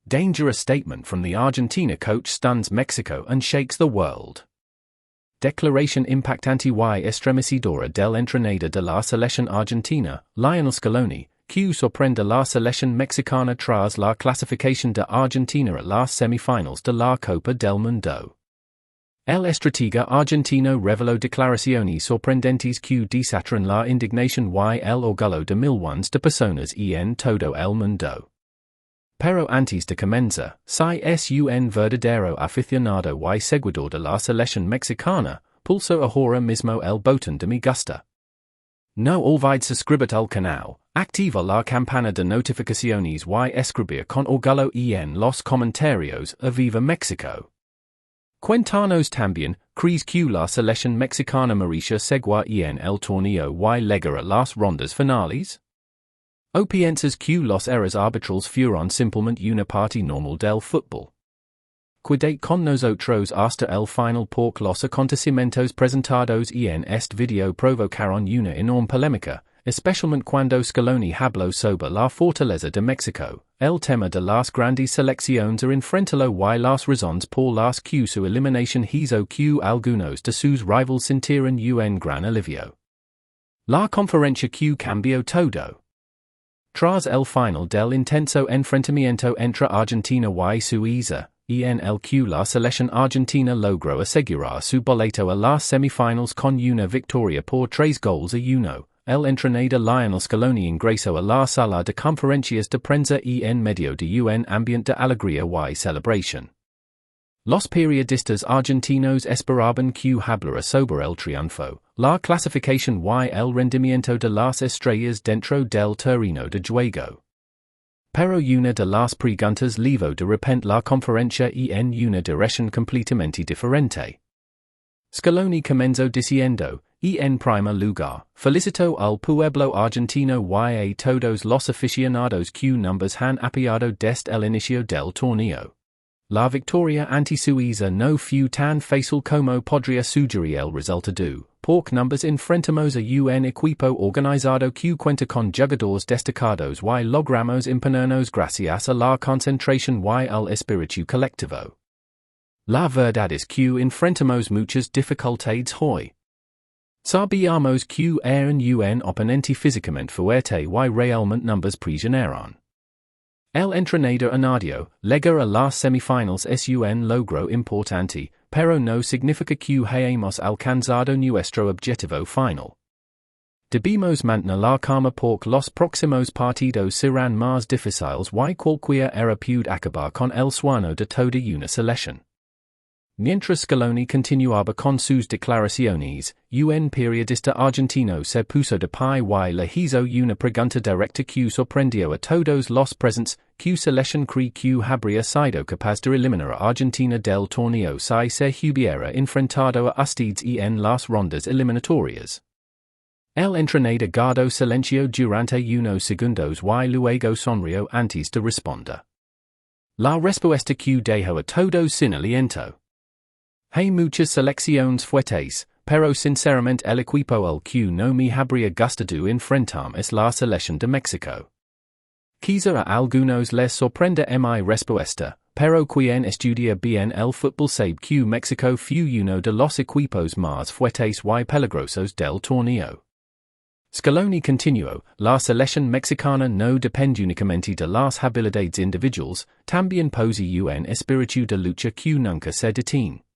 Dangerous statement from the Argentina coach stuns Mexico and shakes the world. Declaration impactante y estremecedora del entrenador de la selección argentina, Lionel Scaloni, que sorprende la selección mexicana tras la clasificación de Argentina a las semifinales de la Copa del Mundo. El estratega argentino reveló declaraciones sorprendentes que desataron la indignación y el orgullo de millones de personas en todo el mundo. Pero antes de comenzar, si es un verdadero aficionado y seguidor de la selección mexicana, pulso ahora mismo el botón de me gusta. No olvide suscribir al canal, activa la campana de notificaciones y escribir con orgullo en los comentarios ¡Viva México! Cuéntanos también, ¿crees que la selección mexicana merece seguir en el torneo y llegar a las rondas finales? ¿O piensas que los errores arbitrales fueron simplemente una parte normal del fútbol? Quédate con nosotros hasta el final porque los acontecimientos presentados en este video provocaron una enorme polémica, especialmente cuando Scaloni habló sobre la fortaleza de México, el tema de las grandes selecciones a enfrentarlo y las razones por las que su eliminación hizo que algunos de sus rivals sintieran un gran alivio. La conferencia que cambió todo. Tras el final del intenso enfrentamiento entre Argentina y Suiza, en el que la selección argentina logró asegurar su boleto a las semifinales con una victoria por 3-1, el entrenador Lionel Scaloni ingresó a la sala de conferencias de prensa en medio de un ambiente de alegría y celebración. Los periodistas argentinos esperaban que hablara sobre el triunfo, la clasificación y el rendimiento de las estrellas dentro del terreno de juego. Pero una de las preguntas llevó de repente la conferencia en una dirección completamente diferente. Scaloni comenzó diciendo, en primer lugar, felicito al pueblo argentino y a todos los aficionados que numbers han apoyado desde el inicio del torneo. La victoria ante Suiza no fue tan fácil como podría sugerir el resultado, porque numbers enfrentamos a un equipo organizado que cuenta con jugadores destacados y logramos imponernos gracias a la concentración y al espíritu colectivo. La verdad es que enfrentamos muchas dificultades hoy. Sabíamos que eran un oponente físicamente fuerte y realmente numbers prisioneron. El entrenador añadió, llegar a las semifinales es un logro importante, pero no significa que hayamos alcanzado nuestro objetivo final. Debemos mantener la calma porque los próximos partidos serán más difíciles y cualquier error puede acabar con el sueño de toda una selección. Mientras Scaloni continuaba con sus declaraciones, un periodista argentino se puso de pie y le hizo una pregunta directa que sorprendió a todos los presentes, ¿qué selección cree que habría sido capaz de eliminar a Argentina del torneo si se hubiera enfrentado a ustedes en las rondas eliminatorias? El entrenador guardó silencio durante unos segundos y luego sonrió antes de responder. La respuesta que dejó a todos sin aliento. Hay muchas selecciones fuertes, pero sinceramente el equipo al que no me habría gustado enfrentar es la selección de México. Quizá a algunos les sorprenda mi respuesta, pero quien estudia bien el fútbol sabe que México fue uno de los equipos más fuertes y peligrosos del torneo. Scaloni continuó, la selección mexicana no depende únicamente de las habilidades individuales, también posee un espíritu de lucha que nunca se detiene.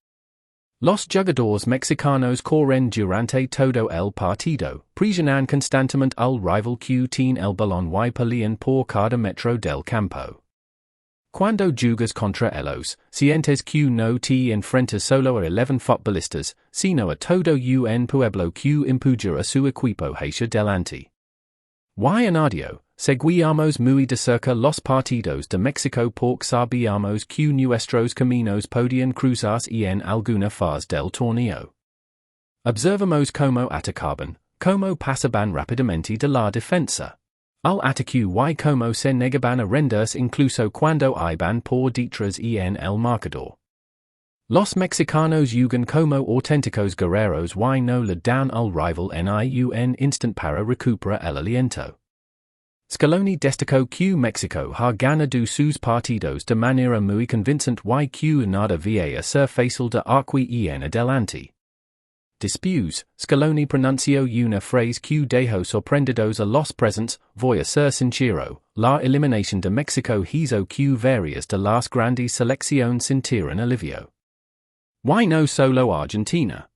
Los jugadores mexicanos corren durante todo el partido, presionan constantemente al rival que tiene el balón y pelean por cada metro del campo. Cuando jugas contra ellos, sientes que no te enfrentas solo a 11 futbolistas, sino a todo un pueblo que empuja a su equipo hacia delante. Y añadió, seguíamos muy de cerca los partidos de México porque sabíamos que nuestros caminos podían cruzarse en alguna fase del torneo. Observamos cómo atacaban, cómo pasaban rápidamente de la defensa. Al ataque y cómo se negaban a rendirse incluso cuando iban por detrás en el marcador. Los mexicanos jugan como auténticos guerreros y no le dan al rival ni un instant para recuperar el aliento. Scaloni destacó que México ha ganado sus partidos de manera muy convincente y que nada vaya a ser fácil de aquí en adelante. Después, Scaloni pronunció una frase que dejó sorprendidos a los presentes: voy a ser sincero, la eliminación de México hizo que varias de las grandes selecciones sintieran alivio. Y no solo Argentina.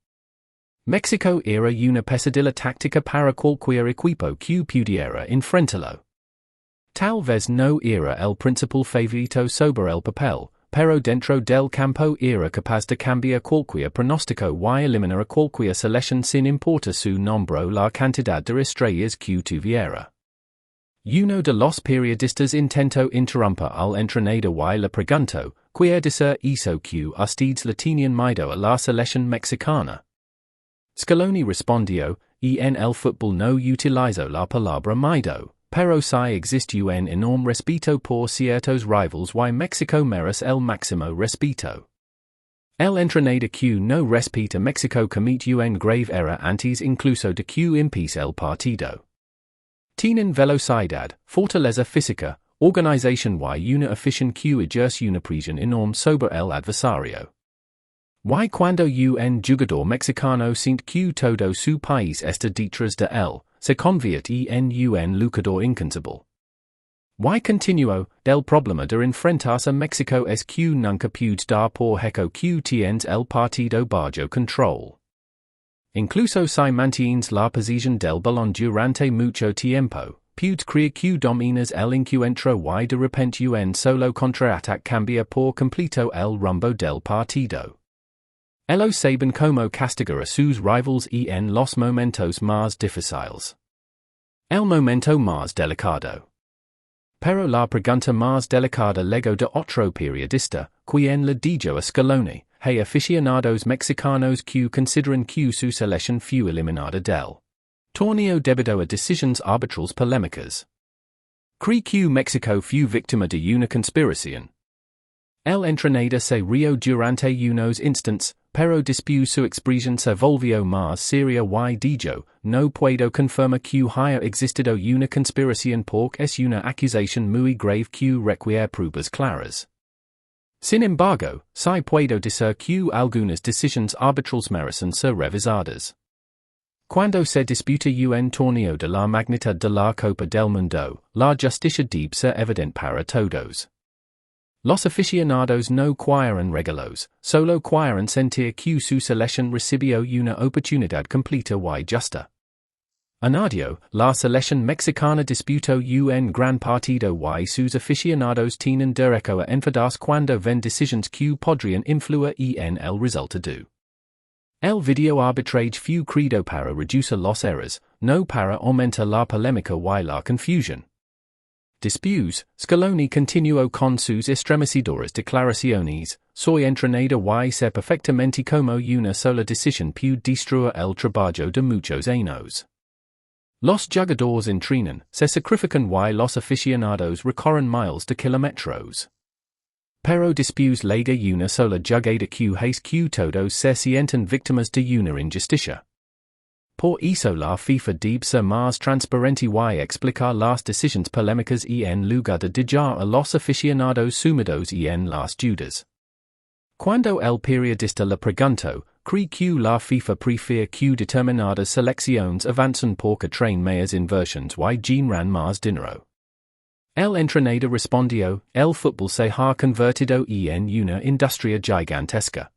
México era una pesadilla táctica para cualquier equipo que pudiera enfrentarlo. Tal vez no era el principal favorito sobre el papel, pero dentro del campo era capaz de cambiar cualquier pronóstico y eliminar a cualquier selección sin importar su nombre o la cantidad de estrellas que tuviera. Uno de los periodistas intentó interrumpir al entrenador y le preguntó: ¿qué dice eso que ustedes le tenían miedo a la selección mexicana? Scaloni respondió: en el fútbol no utilizo la palabra miedo, pero sí existe un enorme respeto por ciertos rivals y México merece el máximo respeto. El entrenador que no respeta México cometió un grave error antes incluso de que empiece el partido. Tienen velocidad, fortaleza física, organización y una afición que ejerce una presión enorme sobre el adversario. Y cuando un jugador mexicano siente que todo su país está detrás de él, se convierte en un luchador incansable. Y continuó: el problema de enfrentarse a México es que nunca puedes dar por hecho que tienes el partido bajo control. Incluso si mantienes la posición del balón durante mucho tiempo, puedes creer que dominas el encuentro y de repente un solo contraataque cambia por completo el rumbo del partido. Ellos saben cómo castigar a sus rivals en los momentos más difíciles. El momento más delicado. Pero la pregunta más delicada llegó de otro periodista, quien le dijo a Scaloni: hey aficionados mexicanos que consideran que su selección fue eliminada del torneo debido a decisiones arbitrales polémicas. ¿Cree que México fue víctima de una conspiración? El entrenador se rió durante unos instantes, pero después su expresión se volvió más seria y dijo: no puedo confirmar que haya existido una conspiración porque es una acusación muy grave que requiere pruebas claras. Sin embargo, sí puedo decir que algunas decisiones arbitrales merecen ser revisadas. Cuando se disputa un torneo de la magnitud de la Copa del Mundo, la justicia debe ser evidente para todos. Los aficionados no quieren regalos, solo quieren sentir que su selección recibió una oportunidad completa y justa. Añadió: la selección mexicana disputó un gran partido y sus aficionados tienen derecho a enfadarse cuando ven decisiones que podrían influir en el resultado. El video arbitrage fue creado para reducir los errores, no para aumentar la polémica y la confusión. Después, Scaloni continuó con sus estremecedoras declaraciones: soy entrenador y sé perfectamente cómo una sola decisión puede destruir el trabajo de muchos años. Los jugadores entrenan, se sacrifican y los aficionados recorren miles de kilómetros. Pero después llega una sola jugada que hace que todos se sientan víctimas de una injusticia. Por eso la FIFA debe ser más transparente y explicar las decisiones polémicas en lugar de dejar a los aficionados sumidos en las dudas. Cuando el periodista le preguntó: ¿cree que la FIFA prefiere que determinadas selecciones avancen porque traen más inversiones y generan más dinero? El entrenador respondió: el fútbol se ha convertido en una industria gigantesca.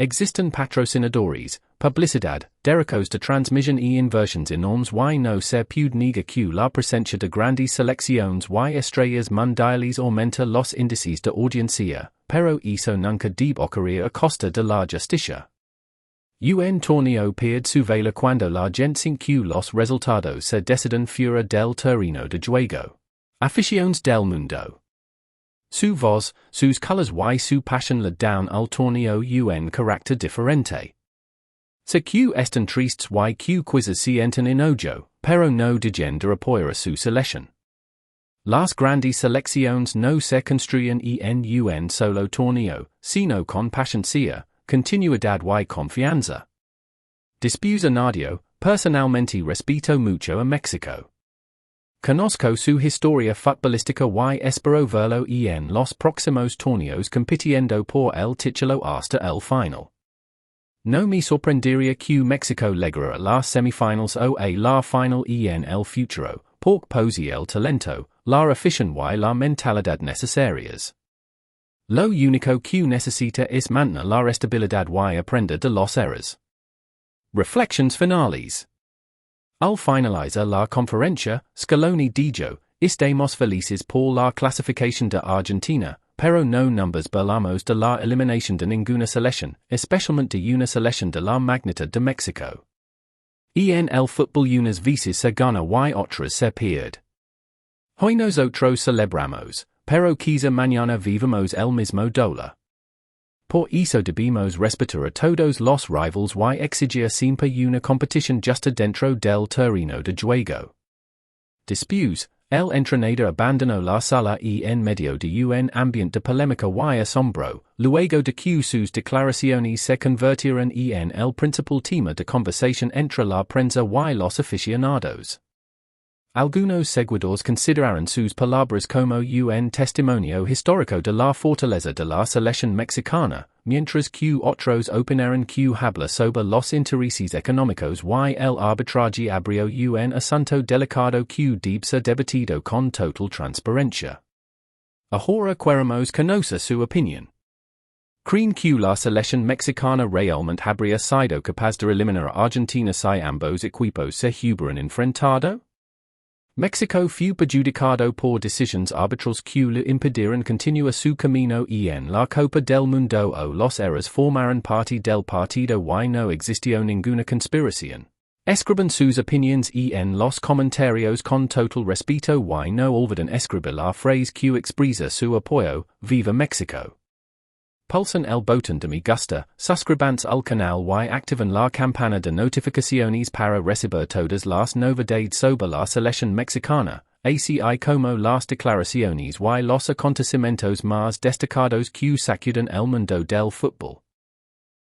Existen patrocinadores, publicidad, derechos de transmisión inversiones enormes y no se puede negar que la presencia de grandes selecciones y estrellas mundiales aumenta los índices de audiencia, pero eso nunca debe ocurrir a costa de la justicia. Un torneo pierde su valor cuando la gente sin que los resultados se deciden fuera del terreno de juego. Aficionados del mundo. Su voz, sus colores y su pasión le dan al torneo un carácter diferente. Se que están tristes y que quizás sienten enojo, pero no dejan de apoyar a su selección. Las grandes selecciones no se construyen en un solo torneo, sino con paciencia, continuidad y confianza. Después añadió: personalmente respeto mucho a México. Conozco su historia futbolística y espero verlo en los próximos torneos compitiendo por el título hasta el final. No me sorprendería que México llegara a las semifinales o a la final en el futuro, porque posee el talento, la afición y la mentalidad necesarias. Lo único que necesita es mantener la estabilidad y aprender de los errores. Reflections finales. Al finalizar la conferencia, Scaloni dijo, estamos felices por la clasificación de Argentina, pero no nos burlamos de la eliminación de ninguna selección, especialmente una selección de la magnitud de México. En el fútbol unas veces se gana y otras se pierde. Hoy nosotros celebramos, pero quizá mañana vivamos el mismo dolor. Por eso debemos respetar a todos los rivals y exigir siempre una competición justa dentro del terreno de juego. Después, el entrenador abandonó la sala y en medio de un ambiente de polémica y asombro, luego de que sus declaraciones se convirtieron en el principal tema de conversación entre la prensa y los aficionados. Algunos seguidores consideraron sus palabras como un testimonio histórico de la fortaleza de la selección mexicana, mientras que otros opinaron que habla sobre los intereses económicos y el arbitraje abrió un asunto delicado que debe ser debatido con total transparencia. Ahora queremos conocer su opinión. ¿Creen que la selección mexicana realmente habría sido capaz de eliminar a Argentina si ambos equipos se hubieran enfrentado? México fue perjudicado por decisiones arbitrales que le impidieron continuar su camino en la Copa del Mundo o los errores formaron parte del partido y no existió ninguna conspiración. Escriban sus opiniones en los comentarios con total respeto y no olviden escribir la frase que expresa su apoyo, Viva México. Pulsen el botón de me gusta, suscribanse al canal y activen la campana de notificaciones para recibir todas las novedades sobre la selección mexicana, así como las declaraciones y los acontecimientos más destacados que sacuden el mundo del fútbol.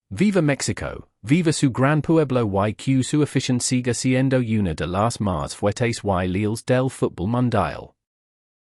Viva México, viva su gran pueblo y que su afición siga siendo una de las más fuertes y leales del fútbol mundial.